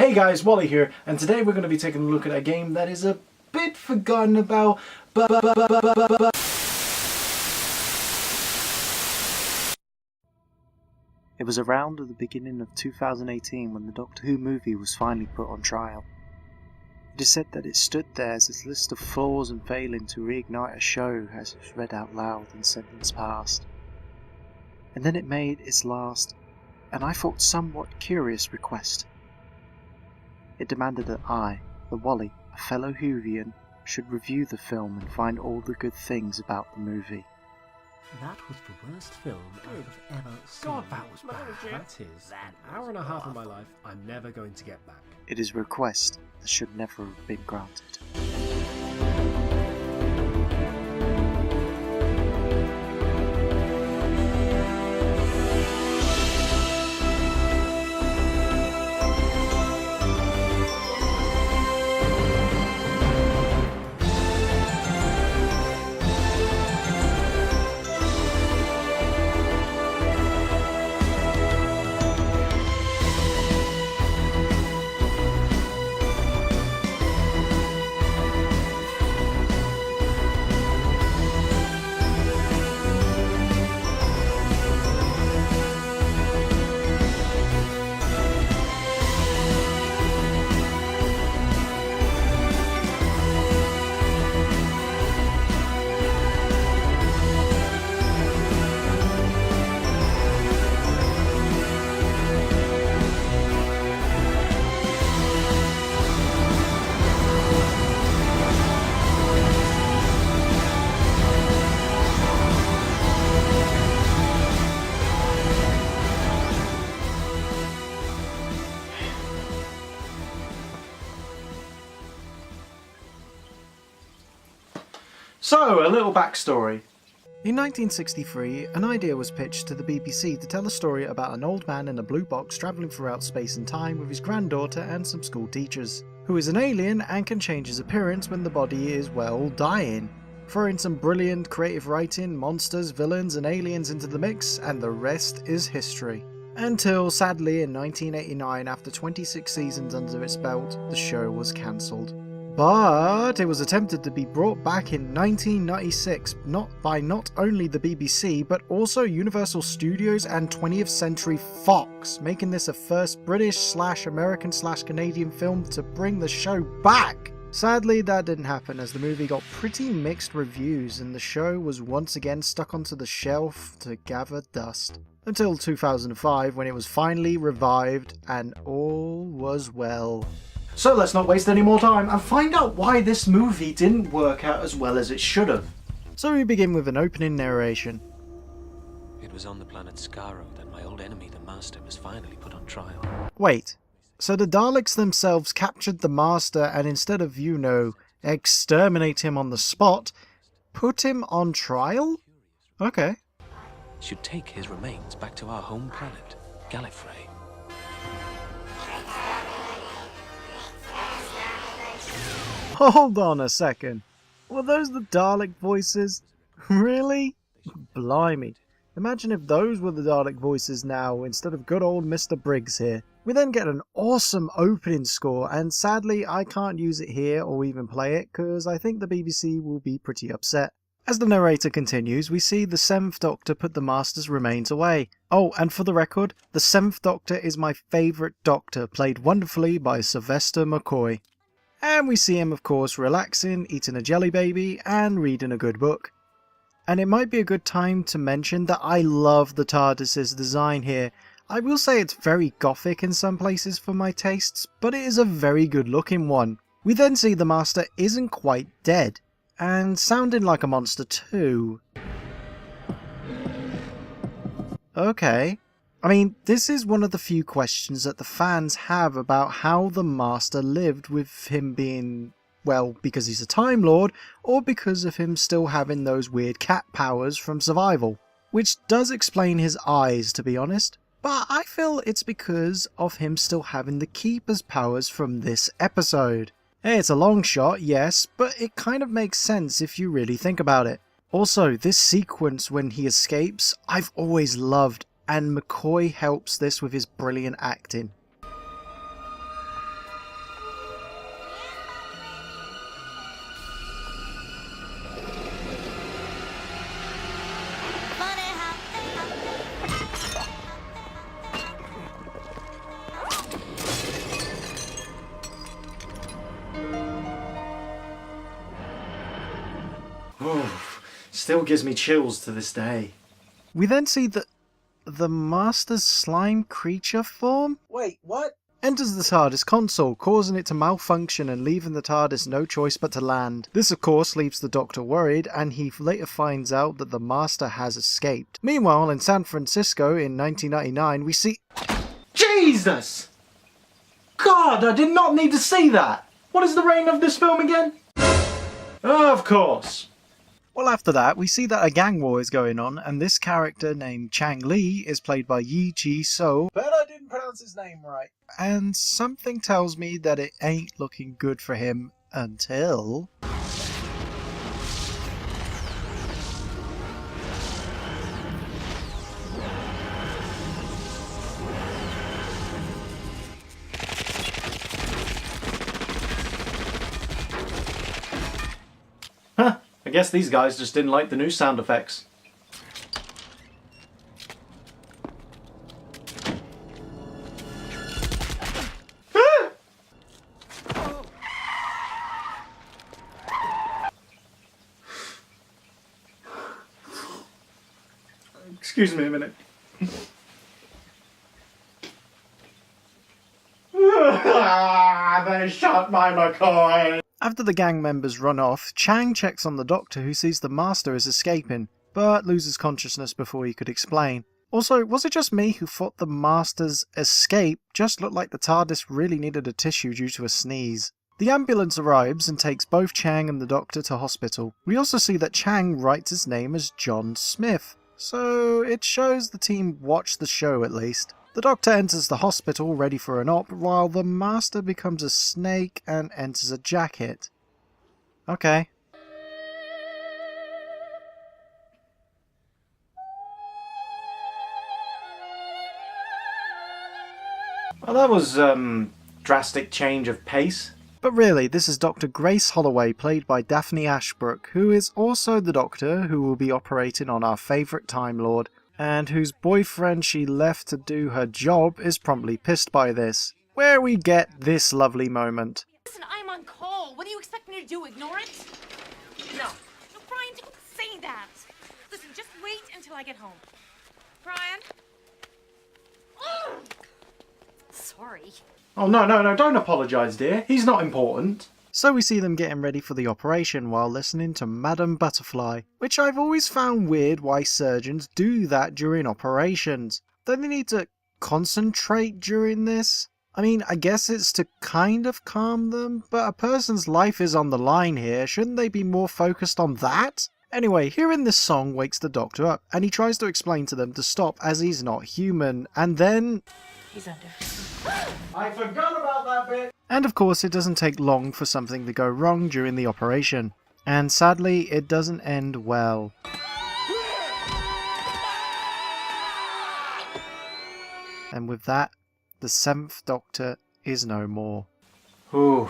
Hey guys, Whalley here, and today we're going to be taking a look at a game that is a bit forgotten about, but It was around at the beginning of 2018 when the Doctor Who movie was finally put on trial. It is said that it stood there as its list of flaws and failing to reignite a show as it was read out loud in sentence passed. And then it made its last, and I thought somewhat curious request. It demanded that I, the Whalley, a fellow Whovian, should review the film and find all the good things about the movie. That was the worst film I have ever seen. God, that was bad. That is an hour and a half of my life I'm never going to get back. It is a request that should never have been granted. So, a little backstory. In 1963, an idea was pitched to the BBC to tell a story about an old man in a blue box travelling throughout space and time with his granddaughter and some school teachers, who is an alien and can change his appearance when the body is, well, dying. Throw in some brilliant creative writing, monsters, villains and aliens into the mix, and the rest is history. Until, sadly, in 1989, after 26 seasons under its belt, the show was cancelled. But it was attempted to be brought back in 1996, not only the BBC, but also Universal Studios and 20th Century Fox, making this a first British/American/Canadian film to bring the show back. Sadly, that didn't happen, as the movie got pretty mixed reviews and the show was once again stuck onto the shelf to gather dust. Until 2005, when it was finally revived and all was well. So let's not waste any more time and find out why this movie didn't work out as well as it should have. So we begin with an opening narration. It was on the planet Skaro that my old enemy, the Master, was finally put on trial. Wait, so the Daleks themselves captured the Master and instead of, exterminate him on the spot, put him on trial? Okay. Should take his remains back to our home planet, Gallifrey. Hold on a second. Were those the Dalek voices? Really? Blimey. Imagine if those were the Dalek voices now, instead of good old Mr. Briggs here. We then get an awesome opening score, and sadly I can't use it here or even play it, because I think the BBC will be pretty upset. As the narrator continues, we see the 7th Doctor put the Master's remains away. Oh, and for the record, the 7th Doctor is my favourite Doctor, played wonderfully by Sylvester McCoy. And we see him, of course, relaxing, eating a jelly baby, and reading a good book. And it might be a good time to mention that I love the TARDIS's design here. I will say it's very gothic in some places for my tastes, but it is a very good looking one. We then see the Master isn't quite dead, and sounding like a monster too. Okay. I mean, this is one of the few questions that the fans have about how the Master lived, with him being, well, because he's a Time Lord, or because of him still having those weird cat powers from survival. Which does explain his eyes, to be honest, but I feel it's because of him still having the Keeper's powers from this episode. Hey, it's a long shot, yes, but it kind of makes sense if you really think about it. Also, this sequence when he escapes, I've always loved, and McCoy helps this with his brilliant acting. Oh, still gives me chills to this day. We then see the Master's slime creature form? Wait, what? Enters the TARDIS console, causing it to malfunction and leaving the TARDIS no choice but to land. This of course leaves the Doctor worried, and he later finds out that the Master has escaped. Meanwhile, in San Francisco in 1999, we see... Jesus! God, I did not need to see that! What is the rating of this film again? Of course. Well, after that, we see that a gang war is going on, and this character named Chang Li is played by Yi Ji So. Bet I didn't pronounce his name right. And something tells me that it ain't looking good for him until... Huh, I guess these guys just didn't like the new sound effects. Excuse me a minute. They shot my McCoy! After the gang members run off, Chang checks on the Doctor, who sees the Master is escaping, but loses consciousness before he could explain. Also, was it just me who thought the Master's escape just looked like the TARDIS really needed a tissue due to a sneeze? The ambulance arrives and takes both Chang and the Doctor to hospital. We also see that Chang writes his name as John Smith, so it shows the team watched the show at least. The Doctor enters the hospital ready for an op, while the Master becomes a snake and enters a jacket. Okay. Well, that was, drastic change of pace. But really, this is Dr. Grace Holloway, played by Daphne Ashbrook, who is also the Doctor who will be operating on our favourite Time Lord, and whose boyfriend she left to do her job is promptly pissed by this, where we get this lovely moment. Listen, I'm on call. What do you expect me to do? Ignore it? No. No, Brian, don't say that. Listen, just wait until I get home. Brian? Ugh. Sorry. Oh, no, don't apologise, dear. He's not important. So we see them getting ready for the operation while listening to Madame Butterfly, which I've always found weird why surgeons do that during operations. Don't they need to concentrate during this? I mean, I guess it's to kind of calm them, but a person's life is on the line here. Shouldn't they be more focused on that? Anyway, hearing this song wakes the Doctor up, and he tries to explain to them to stop as he's not human, and then... He's under. I forgot about that bit! And of course, it doesn't take long for something to go wrong during the operation. And sadly, it doesn't end well. And with that, the 7th Doctor is no more. Ooh.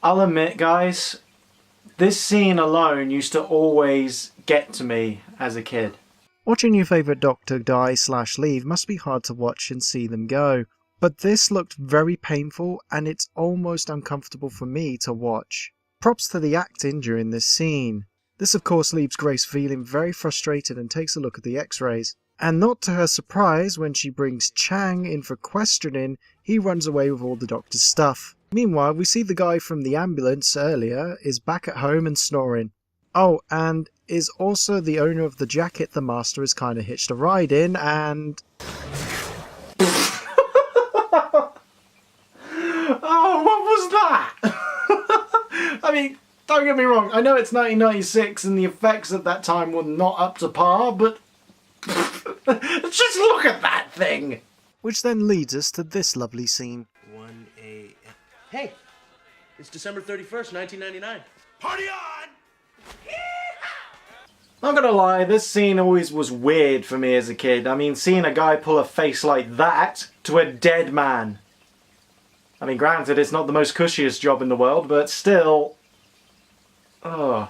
I'll admit, guys, this scene alone used to always get to me as a kid. Watching your favourite Doctor die/leave must be hard to watch and see them go. But this looked very painful, and it's almost uncomfortable for me to watch. Props to the acting during this scene. This of course leaves Grace feeling very frustrated and takes a look at the x-rays. And not to her surprise, when she brings Chang in for questioning, he runs away with all the Doctor's stuff. Meanwhile, we see the guy from the ambulance earlier is back at home and snoring. Oh, and is also the owner of the jacket the Master is kinda hitched a ride in, and... Oh, what was that? I mean, don't get me wrong, I know it's 1996 and the effects at that time were not up to par, but just look at that thing! Which then leads us to this lovely scene. 1 a.m. Hey, it's December 31st, 1999. Party on! Not gonna lie, this scene always was weird for me as a kid. I mean, seeing a guy pull a face like that to a dead man. I mean, granted, it's not the most cushiest job in the world, but still... Oh.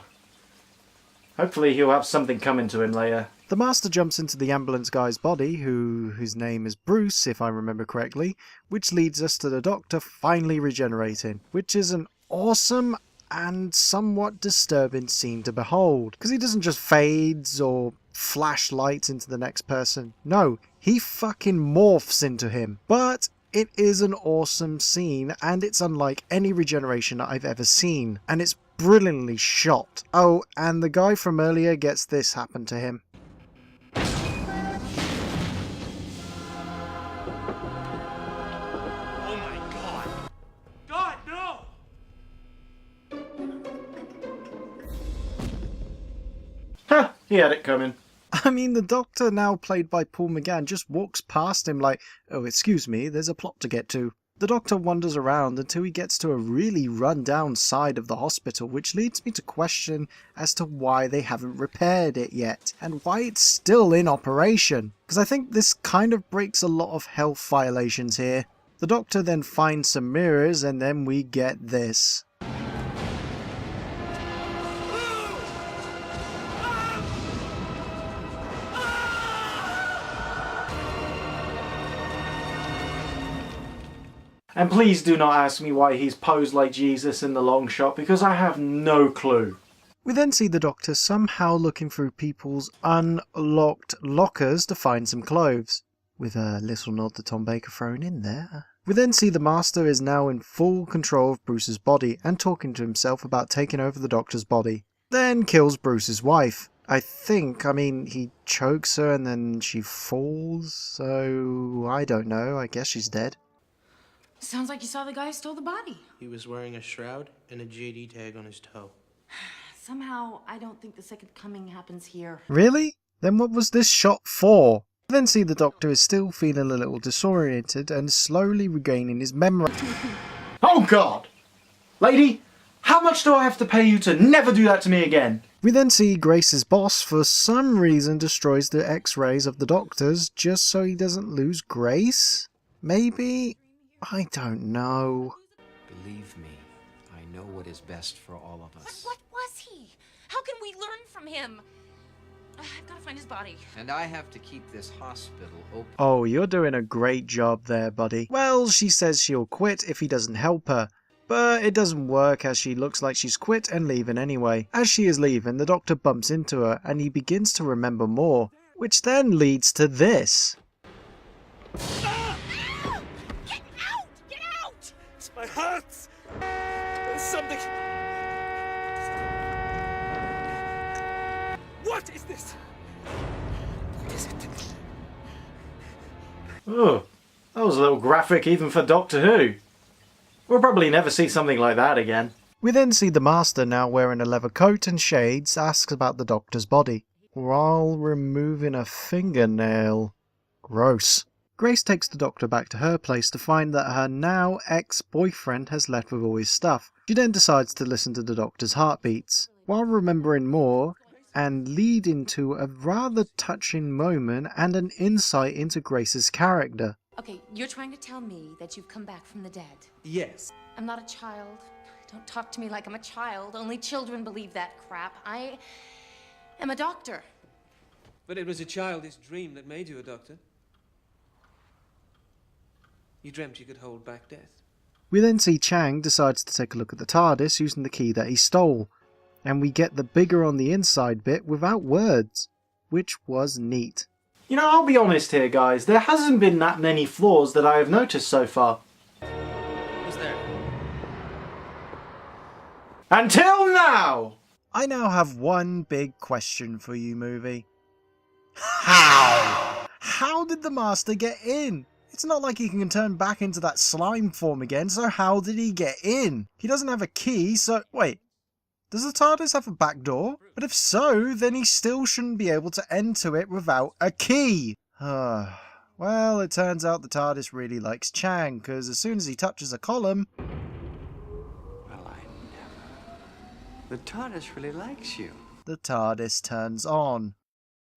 Hopefully he'll have something coming to him later. The Master jumps into the ambulance guy's body, whose name is Bruce, if I remember correctly, which leads us to the Doctor finally regenerating, which is an awesome and somewhat disturbing scene to behold, because he doesn't just fades or flash lights into the next person. No, he fucking morphs into him. But it is an awesome scene, and it's unlike any regeneration that I've ever seen, and it's brilliantly shot. Oh, and the guy from earlier gets this happen to him. Oh my God! God, no! Ha! He had it coming. I mean, the Doctor, now played by Paul McGann, just walks past him like, oh, excuse me, there's a plot to get to. The Doctor wanders around until he gets to a really run-down side of the hospital, which leads me to question as to why they haven't repaired it yet, and why it's still in operation. Because I think this kind of breaks a lot of health violations here. The Doctor then finds some mirrors, and then we get this. And please do not ask me why he's posed like Jesus in the long shot, because I have no clue. We then see the Doctor somehow looking through people's unlocked lockers to find some clothes, with a little nod to Tom Baker thrown in there. We then see the Master is now in full control of Bruce's body and talking to himself about taking over the Doctor's body. Then kills Bruce's wife. I mean, he chokes her and then she falls, so I don't know, I guess she's dead. Sounds like you saw the guy who stole the body. He was wearing a shroud and a JD tag on his toe. Somehow, I don't think the second coming happens here. Really? Then what was this shot for? We then see the Doctor is still feeling a little disoriented and slowly regaining his memory. Oh God! Lady, how much do I have to pay you to never do that to me again? We then see Grace's boss for some reason destroys the X-rays of the Doctor's just so he doesn't lose Grace? Maybe? I don't know. Believe me, I know what is best for all of us. What was he? How can we learn from him? I've got to find his body. And I have to keep this hospital open. Oh, you're doing a great job there, buddy. Well, she says she'll quit if he doesn't help her. But it doesn't work as she looks like she's quit and leaving anyway. As she is leaving, the Doctor bumps into her and he begins to remember more, which then leads to this. My heart! There's something... What is this? What is it? Oh, that was a little graphic even for Doctor Who. We'll probably never see something like that again. We then see the Master, now wearing a leather coat and shades, asks about the Doctor's body, while removing a fingernail. Gross. Grace takes the Doctor back to her place to find that her now ex-boyfriend has left with all his stuff. She then decides to listen to the Doctor's heartbeats, while remembering more and leading to a rather touching moment and an insight into Grace's character. Okay, you're trying to tell me that you've come back from the dead. Yes. I'm not a child. Don't talk to me like I'm a child. Only children believe that crap. I am a doctor. But it was a childish dream that made you a doctor. You dreamt you could hold back death. We then see Chang decides to take a look at the TARDIS using the key that he stole, and we get the bigger on the inside bit without words, which was neat. You know, I'll be honest here, guys. There hasn't been that many flaws that I have noticed so far. Who's there? Until now! I now have one big question for you, movie. How? How did the Master get in? It's not like he can turn back into that slime form again, so how did he get in? He doesn't have a key, so... Wait, does the TARDIS have a back door? But if so, then he still shouldn't be able to enter it without a key. Well, it turns out the TARDIS really likes Chang, because as soon as he touches a column... Well, I never... The TARDIS really likes you. The TARDIS turns on.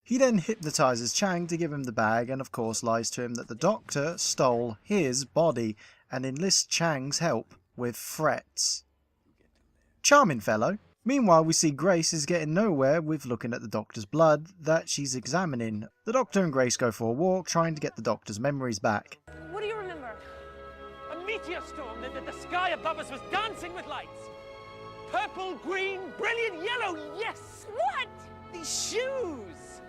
He then hypnotizes Chang to give him the bag and of course lies to him that the Doctor stole his body and enlists Chang's help with threats. Charming fellow. Meanwhile, we see Grace is getting nowhere with looking at the Doctor's blood that she's examining. The Doctor and Grace go for a walk trying to get the Doctor's memories back. What do you remember? A meteor storm, and the sky above us was dancing with lights. purple, green, brilliant yellow, yes! What? These shoes!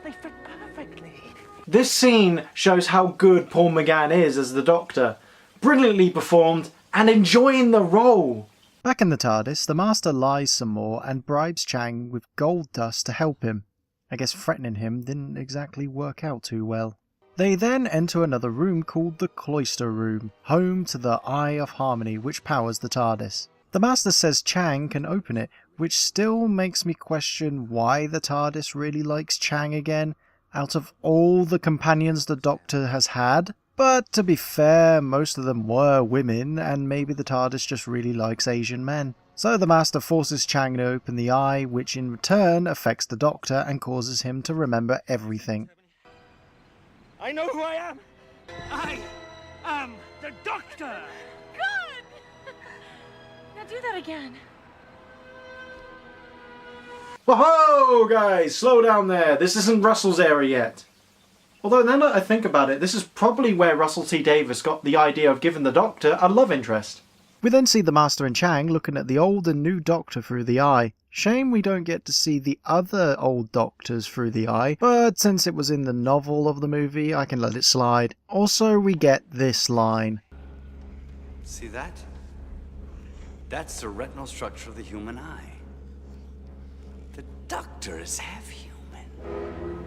They fit perfectly. This scene shows how good Paul McGann is as the Doctor. Brilliantly performed and enjoying the role. Back in the TARDIS, the Master lies some more and bribes Chang with gold dust to help him. I guess threatening him didn't exactly work out too well. They then enter another room called the Cloister Room, home to the Eye of Harmony which powers the TARDIS. The Master says Chang can open it, which still makes me question why the TARDIS really likes Chang again, out of all the companions the Doctor has had. But to be fair, most of them were women, and maybe the TARDIS just really likes Asian men. So the Master forces Chang to open the eye, which in return affects the Doctor and causes him to remember everything. I know who I am. I am the Doctor. Good! Now do that again. Whoa, guys, slow down there. This isn't Russell's area yet. Although now that I think about it, this is probably where Russell T Davies got the idea of giving the Doctor a love interest. We then see the Master and Chang looking at the old and new Doctor through the eye. Shame we don't get to see the other old Doctors through the eye, but since it was in the novel of the movie, I can let it slide. Also, we get this line. See that? That's the retinal structure of the human eye. The Doctor is half human.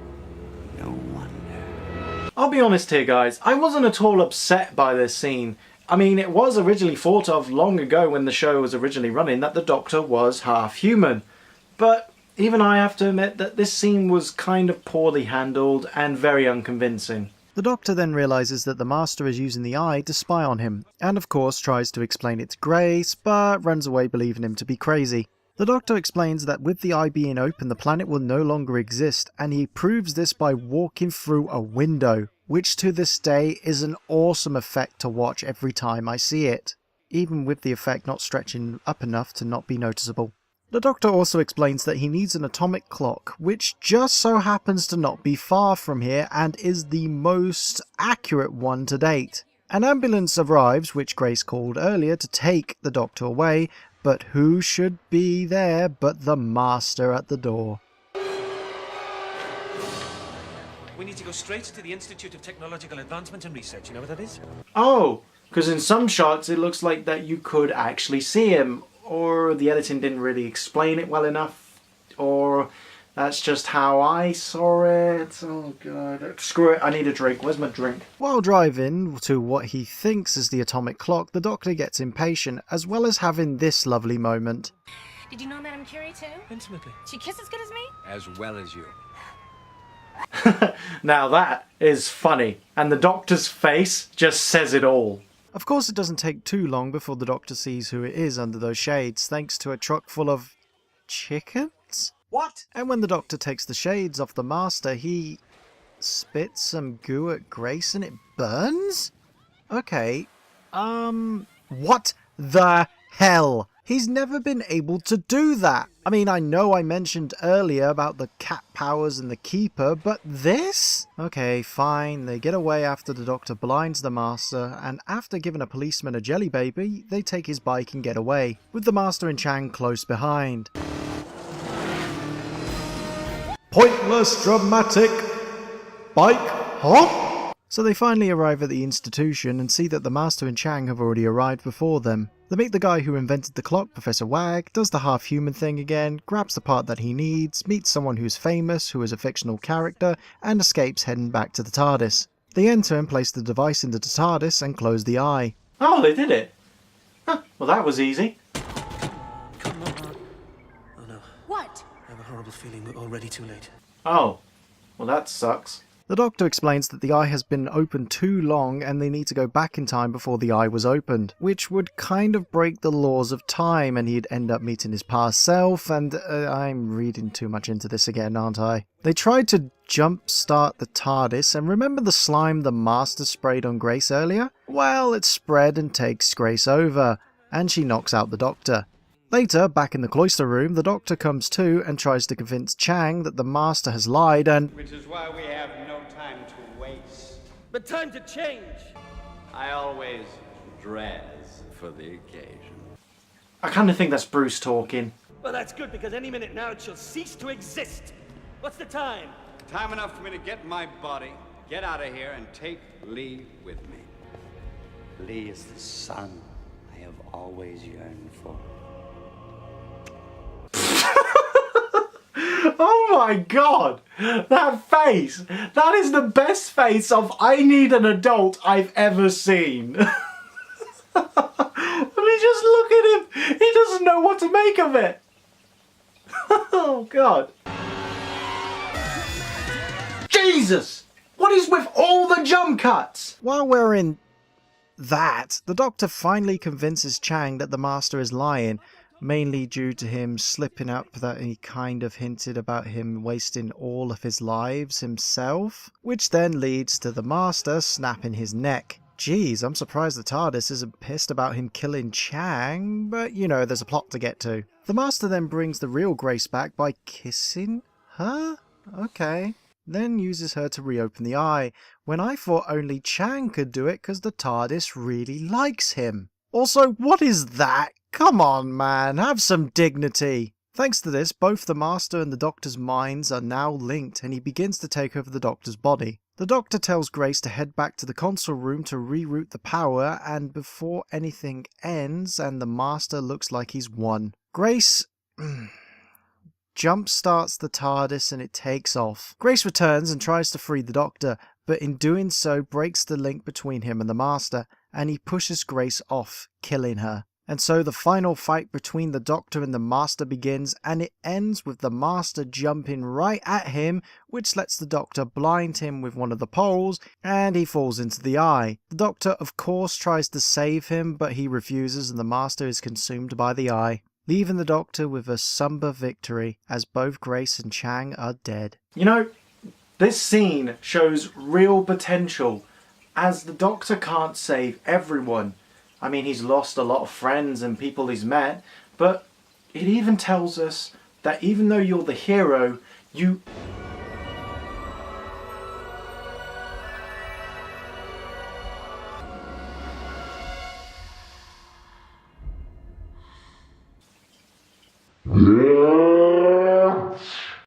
No wonder. I'll be honest here, guys, I wasn't at all upset by this scene. I mean, it was originally thought of long ago when the show was originally running that the Doctor was half human. But even I have to admit that this scene was kind of poorly handled and very unconvincing. The Doctor then realises that the Master is using the eye to spy on him, and of course tries to explain it to Grace, but runs away believing him to be crazy. The Doctor explains that with the eye being open, the planet will no longer exist, and he proves this by walking through a window, which to this day is an awesome effect to watch every time I see it, even with the effect not stretching up enough to not be noticeable. The Doctor also explains that he needs an atomic clock, which just so happens to not be far from here and is the most accurate one to date. An ambulance arrives, which Grace called earlier, to take the Doctor away, but who should be there but the Master at the door? We need to go straight to the Institute of Technological Advancement and Research. You know what that is? Oh, because in some shots it looks like that you could actually see him, or the editing didn't really explain it well enough, or that's just how I saw it. Oh god, screw it, I need a drink. Where's my drink? While driving to what he thinks is the atomic clock, the Doctor gets impatient, as well as having this lovely moment. Did you know Madame Curie too? Intimately. She kissed as good as me? As well as you. Now that is funny, and the Doctor's face just says it all. Of course it doesn't take too long before the Doctor sees who it is under those shades, thanks to a truck full of chickens? What? And when the Doctor takes the shades off the Master, he spits some goo at Grace and it burns? Okay, what the hell? He's never been able to do that. I mean, I know I mentioned earlier about the cat powers and the Keeper, but this? Okay, fine. They get away after the Doctor blinds the Master, and after giving a policeman a jelly baby, they take his bike and get away, with the Master and Chang close behind. Pointless dramatic bike hop? So they finally arrive at the institution and see that the Master and Chang have already arrived before them. They meet the guy who invented the clock, Professor Wag, does the half-human thing again, grabs the part that he needs, meets someone who's famous, who is a fictional character, and escapes heading back to the TARDIS. They enter and place the device into the TARDIS and close the eye. Oh, they did it. Huh, well that was easy. Come on. Oh no. What? I have a horrible feeling we're already too late. Oh, well that sucks. The Doctor explains that the eye has been open too long and they need to go back in time before the eye was opened, which would kind of break the laws of time and he'd end up meeting his past self, and I'm reading too much into this again, aren't I? They tried to jump-start the TARDIS, and remember the slime the Master sprayed on Grace earlier? Well, it spread and takes Grace over, and she knocks out the Doctor. Later, back in the cloister room, the Doctor comes to and tries to convince Chang that the Master has lied and... Which is why we have no time to waste. But time to change. I always dress for the occasion. I kind of think that's Bruce talking. Well, that's good, because any minute now it shall cease to exist. What's the time? Time enough for me to get my body, get out of here, and take Lee with me. Lee is the son I have always yearned for. Oh my god! That face! That is the best face of I need an adult I've ever seen. I mean, just look at him! He doesn't know what to make of it! Oh god. Jesus! What is with all the jump cuts? While we're in that, the Doctor finally convinces Chang that the Master is lying, mainly due to him slipping up that he kind of hinted about him wasting all of his lives himself, which then leads to the Master snapping his neck. Geez, I'm surprised the TARDIS isn't pissed about him killing Chang, but you know, there's a plot to get to. The Master then brings the real Grace back by kissing her? Okay. Then uses her to reopen the eye, when I thought only Chang could do it because the TARDIS really likes him. Also, what is that? Come on, man, have some dignity. Thanks to this, both the Master and the Doctor's minds are now linked, and he begins to take over the Doctor's body. The Doctor tells Grace to head back to the console room to reroute the power, and before anything ends and the Master looks like he's won, Grace jump starts the TARDIS and it takes off. Grace returns and tries to free the Doctor, but in doing so breaks the link between him and the Master, and he pushes Grace off, killing her. And so the final fight between the Doctor and the Master begins, and it ends with the Master jumping right at him, which lets the Doctor blind him with one of the poles, and he falls into the eye. The Doctor, of course, tries to save him, but he refuses, and the Master is consumed by the eye, leaving the Doctor with a somber victory, as both Grace and Chang are dead. You know, this scene shows real potential, as the Doctor can't save everyone. I mean, he's lost a lot of friends and people he's met, but it even tells us that even though you're the hero, you...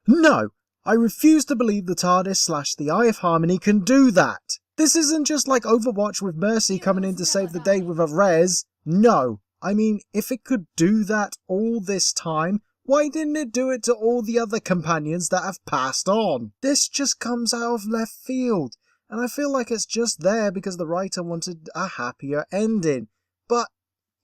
No! I refuse to believe the TARDIS / the Eye of Harmony can do that! This isn't just like Overwatch with Mercy coming in to save the day with a res. No. I mean, if it could do that all this time, why didn't it do it to all the other companions that have passed on? This just comes out of left field, and I feel like it's just there because the writer wanted a happier ending. But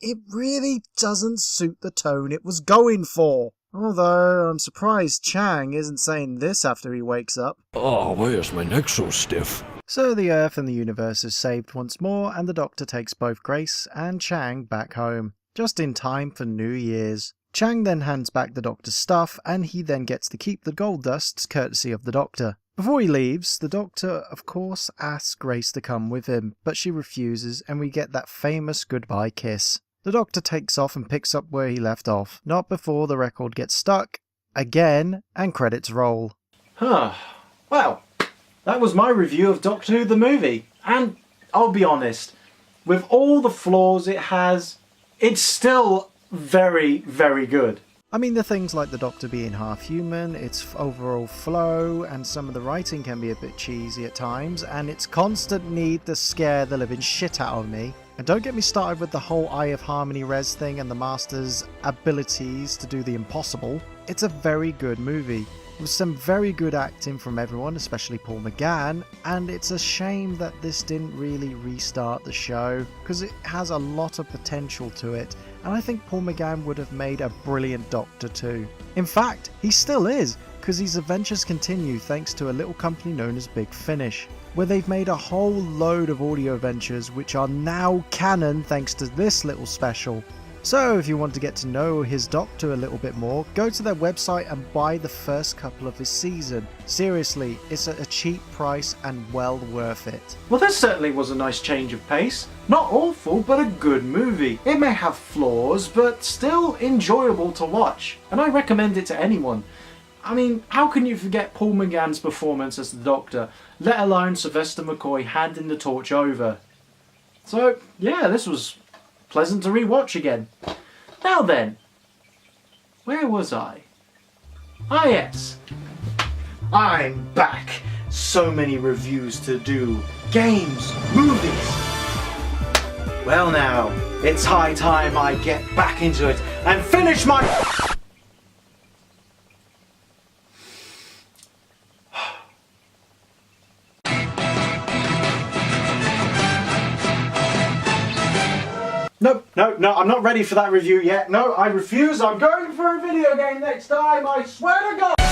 it really doesn't suit the tone it was going for. Although, I'm surprised Chang isn't saying this after he wakes up. Oh, why is my neck so stiff? So the Earth and the universe is saved once more, and the Doctor takes both Grace and Chang back home, just in time for New Year's. Chang then hands back the Doctor's stuff, and he then gets to keep the gold dusts courtesy of the Doctor. Before he leaves, the Doctor of course asks Grace to come with him, but she refuses, and we get that famous goodbye kiss. The Doctor takes off and picks up where he left off, not before the record gets stuck again, and credits roll. Well, that was my review of Doctor Who the movie, and I'll be honest, with all the flaws it has, it's still very, very good. I mean, the things like the Doctor being half human, its overall flow, and some of the writing can be a bit cheesy at times, and its constant need to scare the living shit out of me. And don't get me started with the whole Eye of Harmony res thing and the Master's abilities to do the impossible. It's a very good movie, with some very good acting from everyone, especially Paul McGann, and it's a shame that this didn't really restart the show, because it has a lot of potential to it, and I think Paul McGann would have made a brilliant Doctor too. In fact, he still is, because his adventures continue thanks to a little company known as Big Finish, where they've made a whole load of audio adventures which are now canon thanks to this little special. So if you want to get to know his Doctor a little bit more, go to their website and buy the first couple of his season. Seriously, it's at a cheap price and well worth it. Well, this certainly was a nice change of pace. Not awful, but a good movie. It may have flaws, but still enjoyable to watch. And I recommend it to anyone. I mean, how can you forget Paul McGann's performance as the Doctor, let alone Sylvester McCoy handing the torch over? So, yeah, this was pleasant to rewatch again. Now then, where was I? Ah yes, I'm back. So many reviews to do. Games, movies. Well now, it's high time I get back into it and finish my... No, I'm not ready for that review yet. No, I refuse. I'm going for a video game next time. I swear to God.